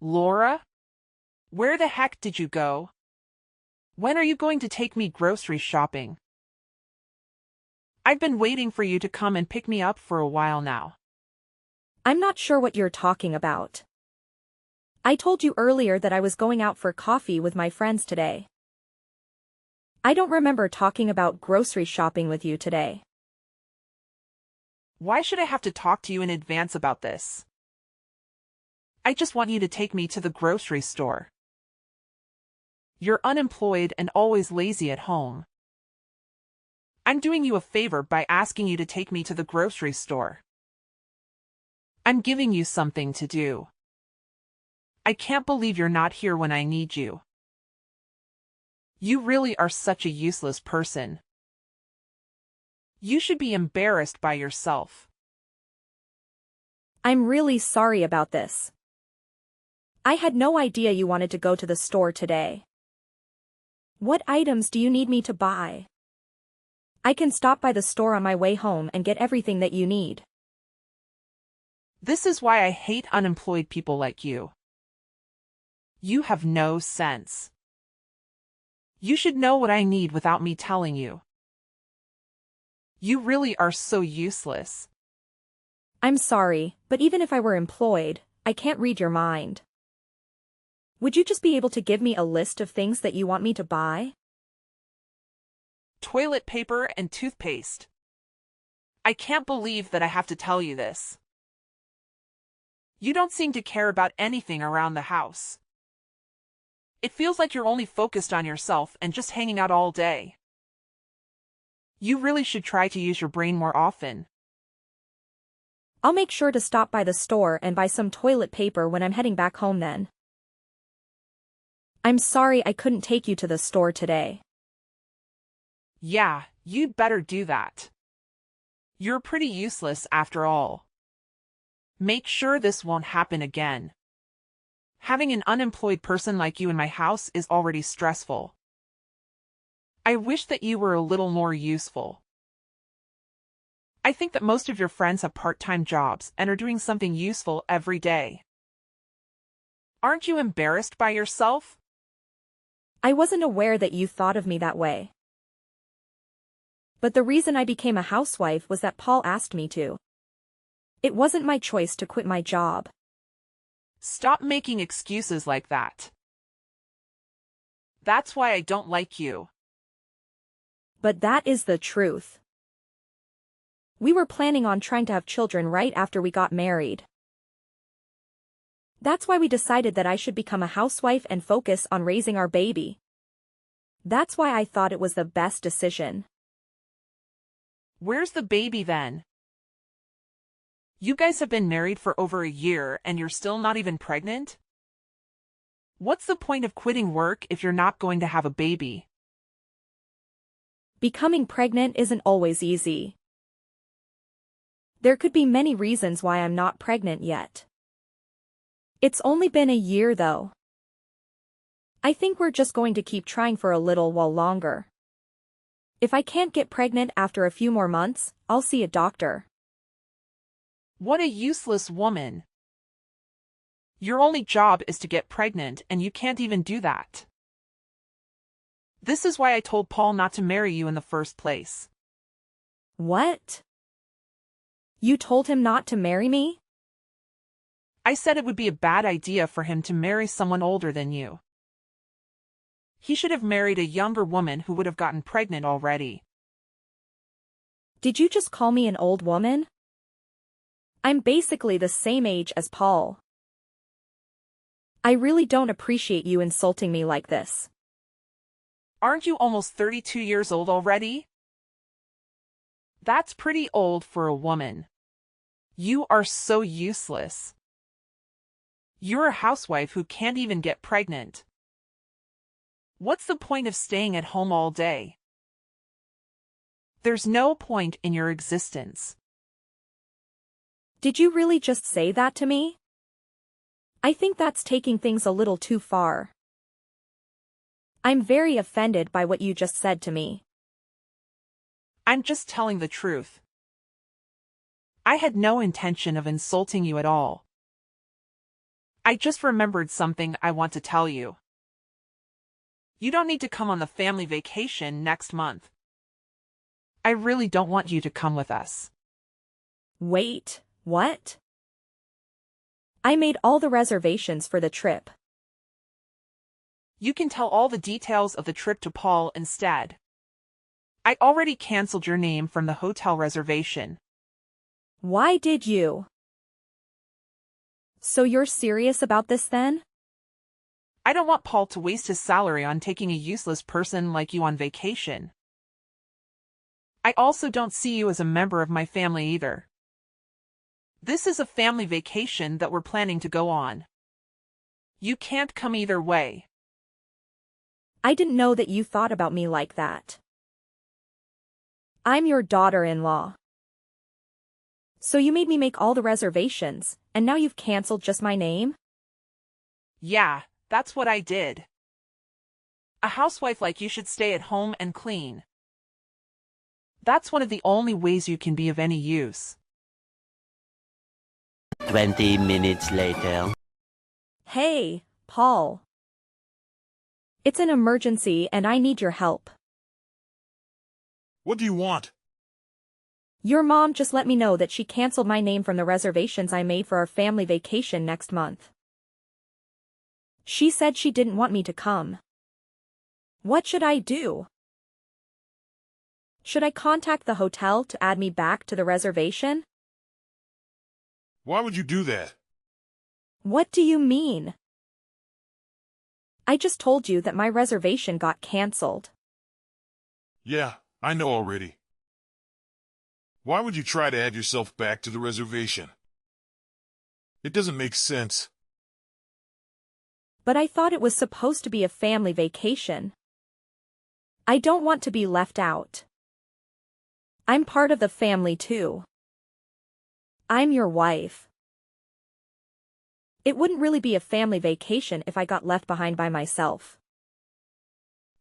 Laura? Where the heck did you go? When are you going to take me grocery shopping? I've been waiting for you to come and pick me up for a while now. I'm not sure what you're talking about. I told you earlier that I was going out for coffee with my friends today. I don't remember talking about grocery shopping with you today. Why should I have to talk to you in advance about this? I just want you to take me to the grocery store. You're unemployed and always lazy at home. I'm doing you a favor by asking you to take me to the grocery store. I'm giving you something to do. I can't believe you're not here when I need you. You really are such a useless person. You should be embarrassed by yourself. I'm really sorry about this. I had no idea you wanted to go to the store today. What items do you need me to buy? I can stop by the store on my way home and get everything that you need. This is why I hate unemployed people like you. You have no sense. You should know what I need without me telling you. You really are so useless. I'm sorry, but even if I were employed, I can't read your mind. Would you just be able to give me a list of things that you want me to buy? Toilet paper and toothpaste. I can't believe that I have to tell you this. You don't seem to care about anything around the house. It feels like you're only focused on yourself and just hanging out all day. You really should try to use your brain more often. I'll make sure to stop by the store and buy some toilet paper when I'm heading back home then. I'm sorry I couldn't take you to the store today. Yeah, you'd better do that. You're pretty useless after all. Make sure this won't happen again. Having an unemployed person like you in my house is already stressful. I wish that you were a little more useful. I think that most of your friends have part-time jobs and are doing something useful every day. Aren't you embarrassed by yourself? I wasn't aware that you thought of me that way. But the reason I became a housewife was that Paul asked me to. It wasn't my choice to quit my job. Stop making excuses like that. That's why I don't like you. But that is the truth. We were planning on trying to have children right after we got married. That's why we decided that I should become a housewife and focus on raising our baby. That's why I thought it was the best decision. Where's the baby then? You guys have been married for over a year and you're still not even pregnant? What's the point of quitting work if you're not going to have a baby? Becoming pregnant isn't always easy. There could be many reasons why I'm not pregnant yet. It's only been a year though. I think we're just going to keep trying for a little while longer. If I can't get pregnant after a few more months, I'll see a doctor. What a useless woman. Your only job is to get pregnant and you can't even do that. This is why I told Paul not to marry you in the first place. What? You told him not to marry me? I said it would be a bad idea for him to marry someone older than you. He should have married a younger woman who would have gotten pregnant already. Did you just call me an old woman? I'm basically the same age as Paul. I really don't appreciate you insulting me like this. Aren't you almost 32 years old already? That's pretty old for a woman. You are so useless. You're a housewife who can't even get pregnant. What's the point of staying at home all day? There's no point in your existence. Did you really just say that to me? I think that's taking things a little too far. I'm very offended by what you just said to me. I'm just telling the truth. I had no intention of insulting you at all. I just remembered something I want to tell you. You don't need to come on the family vacation next month. I really don't want you to come with us. Wait, what? I made all the reservations for the trip. You can tell all the details of the trip to Paul instead. I already canceled your name from the hotel reservation. Why did you? So you're serious about this then? I don't want Paul to waste his salary on taking a useless person like you on vacation. I also don't see you as a member of my family either. This is a family vacation that we're planning to go on. You can't come either way. I didn't know that you thought about me like that. I'm your daughter-in-law. So you made me make all the reservations, and now you've canceled just my name? Yeah, that's what I did. A housewife like you should stay at home and clean. That's one of the only ways you can be of any use. 20 minutes later. Hey, Paul. It's an emergency and I need your help. What do you want? Your mom just let me know that she canceled my name from the reservations I made for our family vacation next month. She said she didn't want me to come. What should I do? Should I contact the hotel to add me back to the reservation? Why would you do that? What do you mean? I just told you that my reservation got canceled. Yeah, I know already. Why would you try to add yourself back to the reservation? It doesn't make sense. But I thought it was supposed to be a family vacation. I don't want to be left out. I'm part of the family too. I'm your wife. It wouldn't really be a family vacation if I got left behind by myself.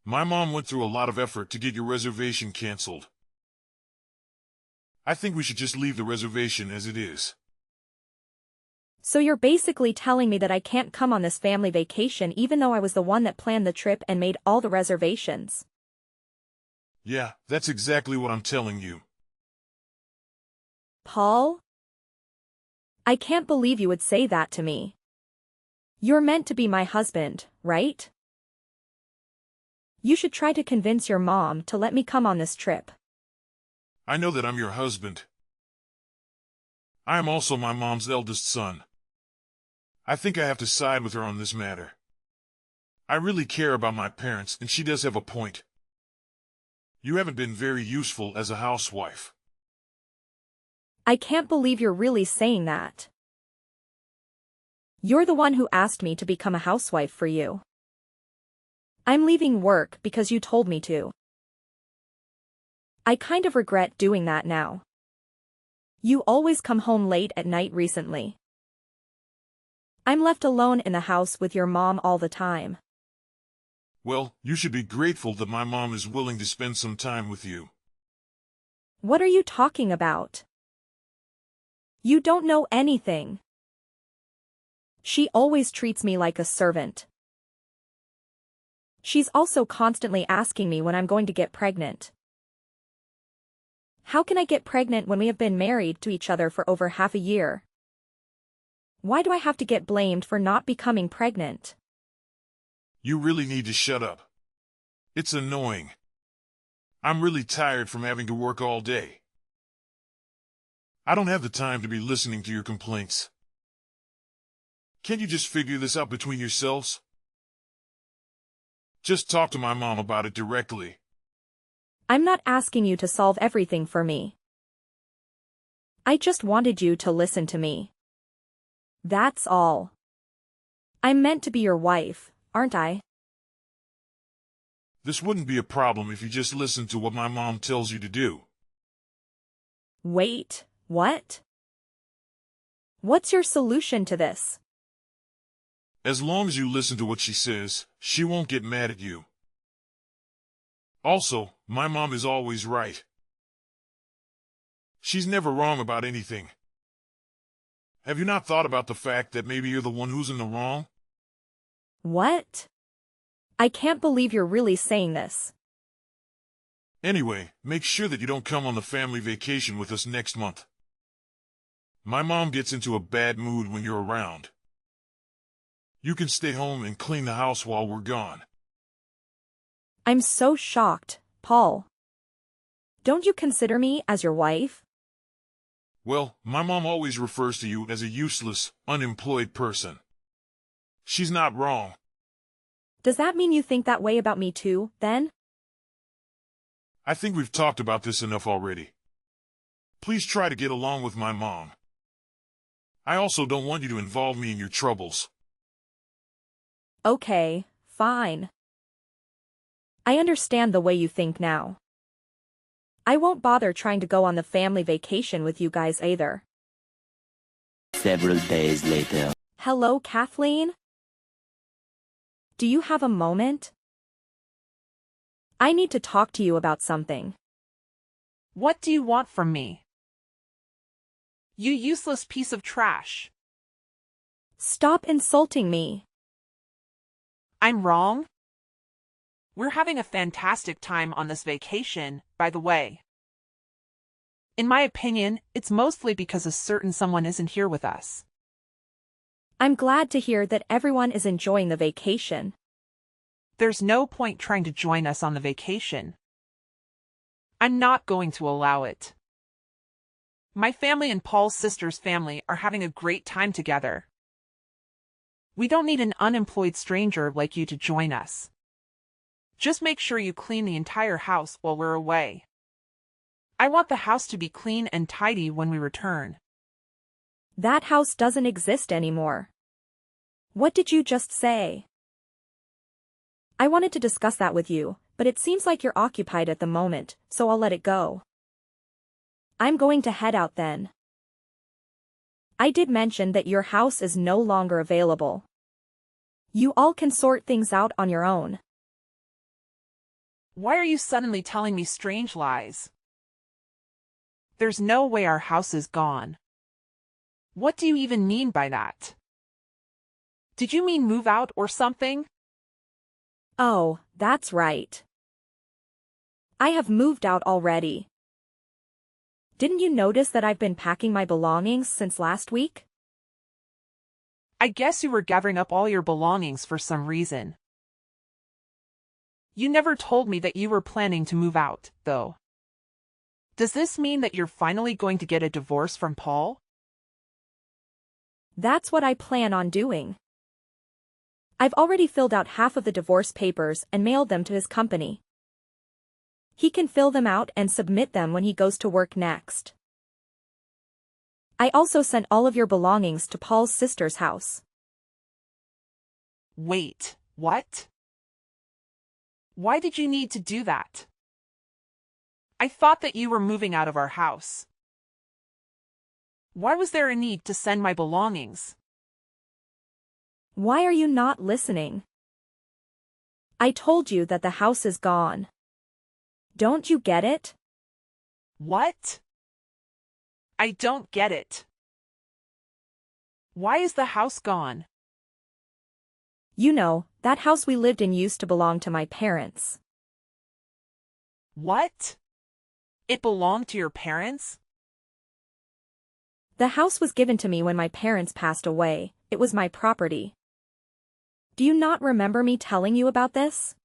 My mom went through a lot of effort to get your reservation canceled. I think we should just leave the reservation as it is. So you're basically telling me that I can't come on this family vacation even though I was the one that planned the trip and made all the reservations. Yeah, that's exactly what I'm telling you. Paul? I can't believe you would say that to me. You're meant to be my husband, right? You should try to convince your mom to let me come on this trip. I know that I'm your husband. I am also my mom's eldest son. I think I have to side with her on this matter. I really care about my parents, and she does have a point. You haven't been very useful as a housewife. I can't believe you're really saying that. You're the one who asked me to become a housewife for you. I'm leaving work because you told me to. I kind of regret doing that now. You always come home late at night recently. I'm left alone in the house with your mom all the time. Well, you should be grateful that my mom is willing to spend some time with you. What are you talking about? You don't know anything. She always treats me like a servant. She's also constantly asking me when I'm going to get pregnant. How can I get pregnant when we have been married to each other for over half a year? Why do I have to get blamed for not becoming pregnant? You really need to shut up. It's annoying. I'm really tired from having to work all day. I don't have the time to be listening to your complaints. Can't you just figure this out between yourselves? Just talk to my mom about it directly. I'm not asking you to solve everything for me. I just wanted you to listen to me. That's all. I'm meant to be your wife, aren't I? This wouldn't be a problem if you just listened to what my mom tells you to do. Wait, what? What's your solution to this? As long as you listen to what she says, she won't get mad at you. Also, my mom is always right. She's never wrong about anything. Have you not thought about the fact that maybe you're the one who's in the wrong? What? I can't believe you're really saying this. Anyway, make sure that you don't come on the family vacation with us next month. My mom gets into a bad mood when you're around. You can stay home and clean the house while we're gone. I'm so shocked, Paul. Don't you consider me as your wife? Well, my mom always refers to you as a useless, unemployed person. She's not wrong. Does that mean you think that way about me too, then? I think we've talked about this enough already. Please try to get along with my mom. I also don't want you to involve me in your troubles. Okay, fine. I understand the way you think now. I won't bother trying to go on the family vacation with you guys either. Several days later. Hello, Kathleen? Do you have a moment? I need to talk to you about something. What do you want from me? You useless piece of trash. Stop insulting me. I'm wrong? We're having a fantastic time on this vacation, by the way. In my opinion, it's mostly because a certain someone isn't here with us. I'm glad to hear that everyone is enjoying the vacation. There's no point trying to join us on the vacation. I'm not going to allow it. My family and Paul's sister's family are having a great time together. We don't need an unemployed stranger like you to join us. Just make sure you clean the entire house while we're away. I want the house to be clean and tidy when we return. That house doesn't exist anymore. What did you just say? I wanted to discuss that with you, but it seems like you're occupied at the moment, so I'll let it go. I'm going to head out then. I did mention that your house is no longer available. You all can sort things out on your own. Why are you suddenly telling me strange lies? There's no way our house is gone. What do you even mean by that? Did you mean move out or something? Oh, that's right. I have moved out already. Didn't you notice that I've been packing my belongings since last week? I guess you were gathering up all your belongings for some reason. You never told me that you were planning to move out, though. Does this mean that you're finally going to get a divorce from Paul? That's what I plan on doing. I've already filled out half of the divorce papers and mailed them to his company. He can fill them out and submit them when he goes to work next. I also sent all of your belongings to Paul's sister's house. Wait, what? Why did you need to do that? I thought that you were moving out of our house. Why was there a need to send my belongings? Why are you not listening? I told you that the house is gone. Don't you get it? What? I don't get it. Why is the house gone? You know, that house we lived in used to belong to my parents. What? It belonged to your parents? The house was given to me when my parents passed away. It was my property. Do you not remember me telling you about this?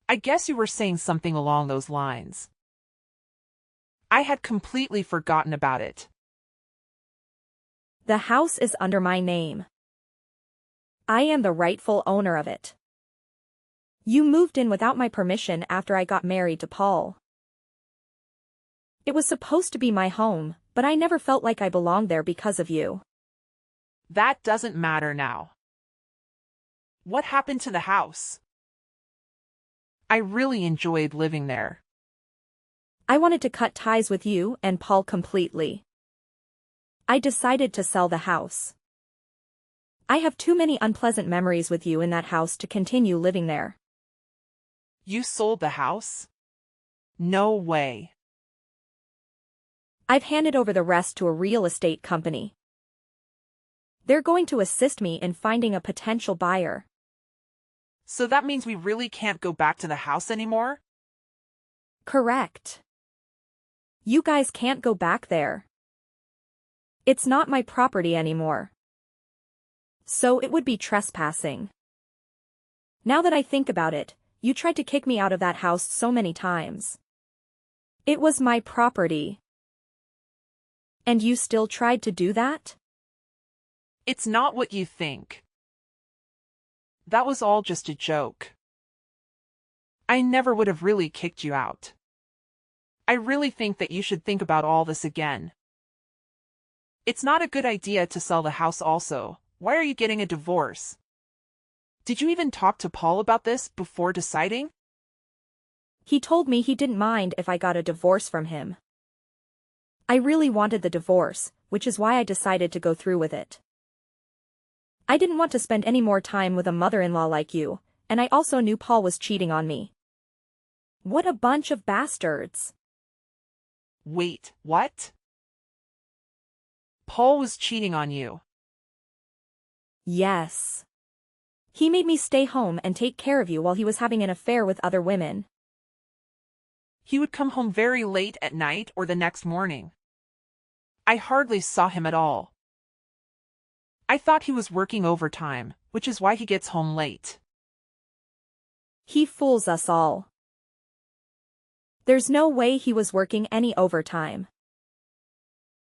I guess you were saying something along those lines. I had completely forgotten about it. The house is under my name. I am the rightful owner of it. You moved in without my permission after I got married to Paul. It was supposed to be my home, but I never felt like I belonged there because of you. That doesn't matter now. What happened to the house? I really enjoyed living there. I wanted to cut ties with you and Paul completely. I decided to sell the house. I have too many unpleasant memories with you in that house to continue living there. You sold the house? No way. I've handed over the rest to a real estate company. They're going to assist me in finding a potential buyer. So that means we really can't go back to the house anymore? Correct. You guys can't go back there. It's not my property anymore. So it would be trespassing. Now that I think about it, you tried to kick me out of that house so many times. It was my property. And you still tried to do that? It's not what you think. That was all just a joke. I never would have really kicked you out. I really think that you should think about all this again. It's not a good idea to sell the house also. Why are you getting a divorce? Did you even talk to Paul about this before deciding? He told me he didn't mind if I got a divorce from him. I really wanted the divorce, which is why I decided to go through with it. I didn't want to spend any more time with a mother-in-law like you, and I also knew Paul was cheating on me. What a bunch of bastards. Wait, what? Paul was cheating on you. Yes. He made me stay home and take care of you while he was having an affair with other women. He would come home very late at night or the next morning. I hardly saw him at all. I thought he was working overtime, which is why he gets home late. He fools us all. There's no way he was working any overtime.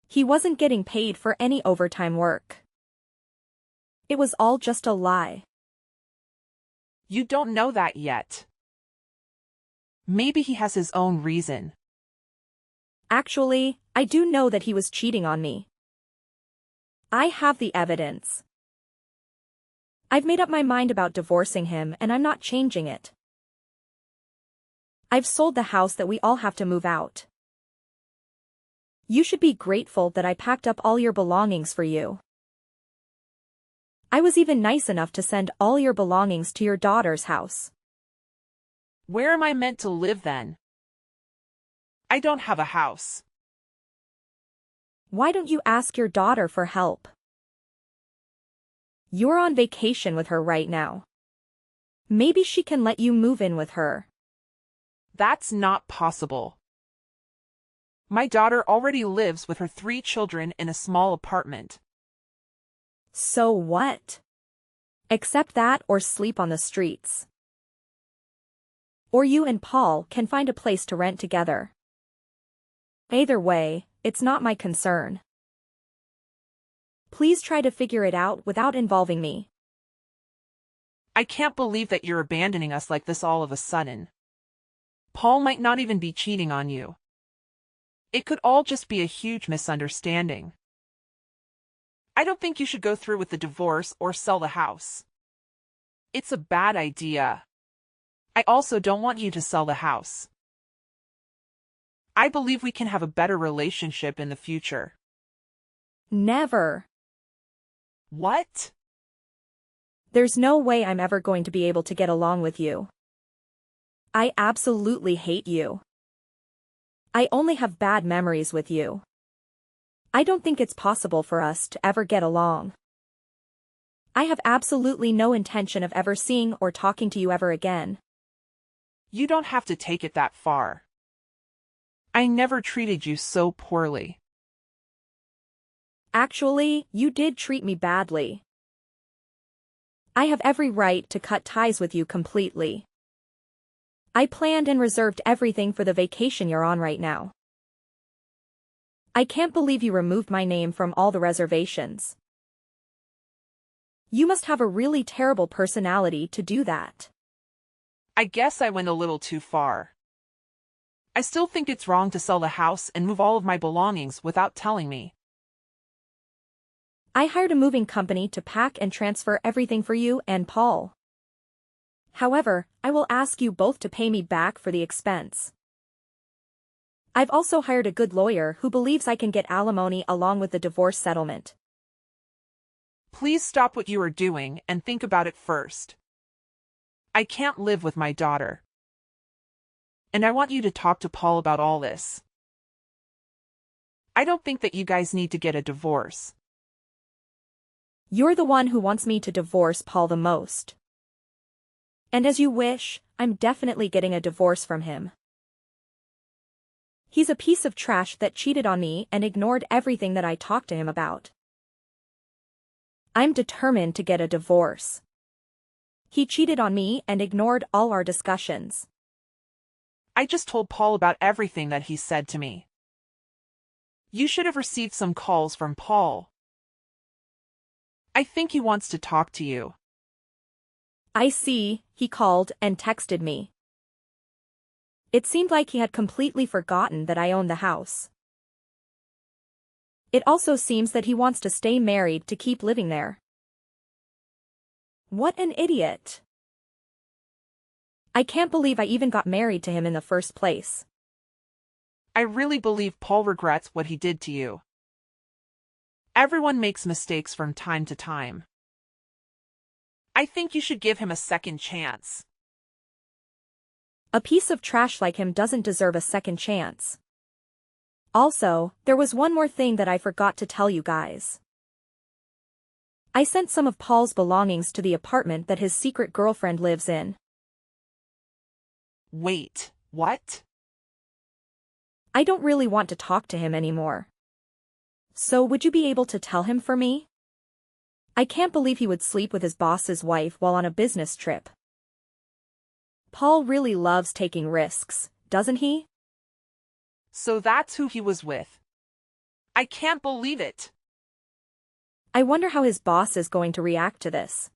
He wasn't getting paid for any overtime work. It was all just a lie. You don't know that yet. Maybe he has his own reason. Actually, I do know that he was cheating on me. I have the evidence. I've made up my mind about divorcing him and I'm not changing it. I've sold the house that we all have to move out. You should be grateful that I packed up all your belongings for you. I was even nice enough to send all your belongings to your daughter's house. Where am I meant to live then? I don't have a house. Why don't you ask your daughter for help? You're on vacation with her right now. Maybe she can let you move in with her. That's not possible. My daughter already lives with her 3 children in a small apartment. So what? Accept that or sleep on the streets. Or you and Paul can find a place to rent together. Either way, it's not my concern. Please try to figure it out without involving me. I can't believe that you're abandoning us like this all of a sudden. Paul might not even be cheating on you. It could all just be a huge misunderstanding. I don't think you should go through with the divorce or sell the house. It's a bad idea. I also don't want you to sell the house. I believe we can have a better relationship in the future. Never. What? There's no way I'm ever going to be able to get along with you. I absolutely hate you. I only have bad memories with you. I don't think it's possible for us to ever get along. I have absolutely no intention of ever seeing or talking to you ever again. You don't have to take it that far. I never treated you so poorly. Actually, you did treat me badly. I have every right to cut ties with you completely. I planned and reserved everything for the vacation you're on right now. I can't believe you removed my name from all the reservations. You must have a really terrible personality to do that. I guess I went a little too far. I still think it's wrong to sell the house and move all of my belongings without telling me. I hired a moving company to pack and transfer everything for you and Paul. However, I will ask you both to pay me back for the expense. I've also hired a good lawyer who believes I can get alimony along with the divorce settlement. Please stop what you are doing and think about it first. I can't live with my daughter. And I want you to talk to Paul about all this. I don't think that you guys need to get a divorce. You're the one who wants me to divorce Paul the most. And as you wish, I'm definitely getting a divorce from him. He's a piece of trash that cheated on me and ignored everything that I talked to him about. I'm determined to get a divorce. He cheated on me and ignored all our discussions. I just told Paul about everything that he said to me. You should have received some calls from Paul. I think he wants to talk to you. I see, he called and texted me. It seemed like he had completely forgotten that I owned the house. It also seems that he wants to stay married to keep living there. What an idiot. I can't believe I even got married to him in the first place. I really believe Paul regrets what he did to you. Everyone makes mistakes from time to time. I think you should give him a second chance. A piece of trash like him doesn't deserve a second chance. Also, there was one more thing that I forgot to tell you guys. I sent some of Paul's belongings to the apartment that his secret girlfriend lives in. Wait, what? I don't really want to talk to him anymore. So would you be able to tell him for me? I can't believe he would sleep with his boss's wife while on a business trip. Paul really loves taking risks, doesn't he? So that's who he was with. I can't believe it. I wonder how his boss is going to react to this.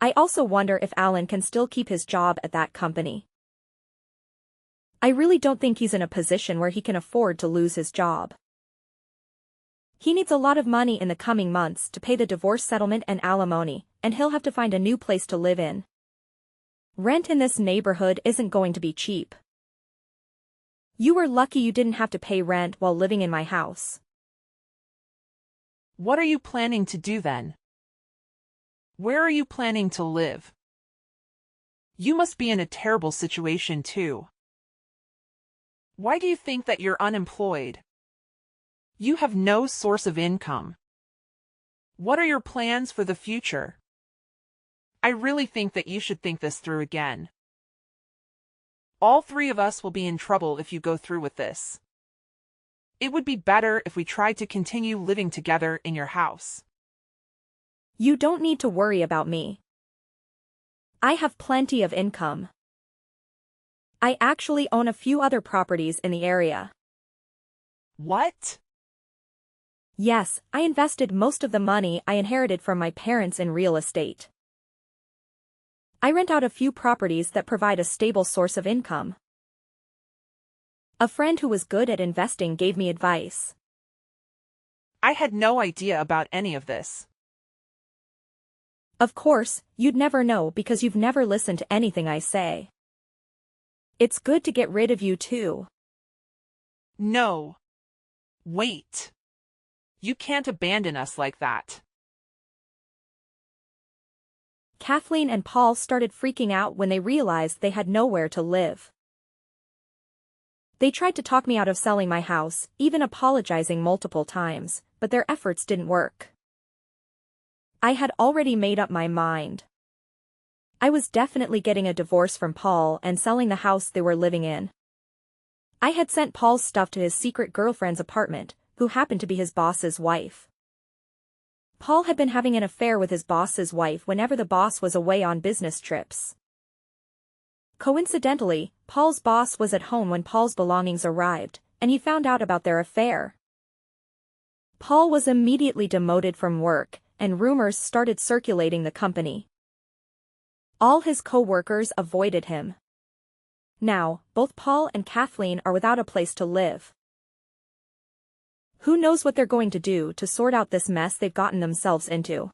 I also wonder if Alan can still keep his job at that company. I really don't think he's in a position where he can afford to lose his job. He needs a lot of money in the coming months to pay the divorce settlement and alimony, and he'll have to find a new place to live in. Rent in this neighborhood isn't going to be cheap. You were lucky you didn't have to pay rent while living in my house. What are you planning to do then? Where are you planning to live? You must be in a terrible situation too. Why do you think that you're unemployed? You have no source of income. What are your plans for the future? I really think that you should think this through again. All three of us will be in trouble if you go through with this. It would be better if we tried to continue living together in your house. You don't need to worry about me. I have plenty of income. I actually own a few other properties in the area. What? Yes, I invested most of the money I inherited from my parents in real estate. I rent out a few properties that provide a stable source of income. A friend who was good at investing gave me advice. I had no idea about any of this. Of course, you'd never know because you've never listened to anything I say. It's good to get rid of you too. No. Wait. You can't abandon us like that. Kathleen and Paul started freaking out when they realized they had nowhere to live. They tried to talk me out of selling my house, even apologizing multiple times, but their efforts didn't work. I had already made up my mind. I was definitely getting a divorce from Paul and selling the house they were living in. I had sent Paul's stuff to his secret girlfriend's apartment, who happened to be his boss's wife. Paul had been having an affair with his boss's wife whenever the boss was away on business trips. Coincidentally, Paul's boss was at home when Paul's belongings arrived, and he found out about their affair. Paul was immediately demoted from work, and rumors started circulating the company. All his co-workers avoided him. Now, both Paul and Kathleen are without a place to live. Who knows what they're going to do to sort out this mess they've gotten themselves into?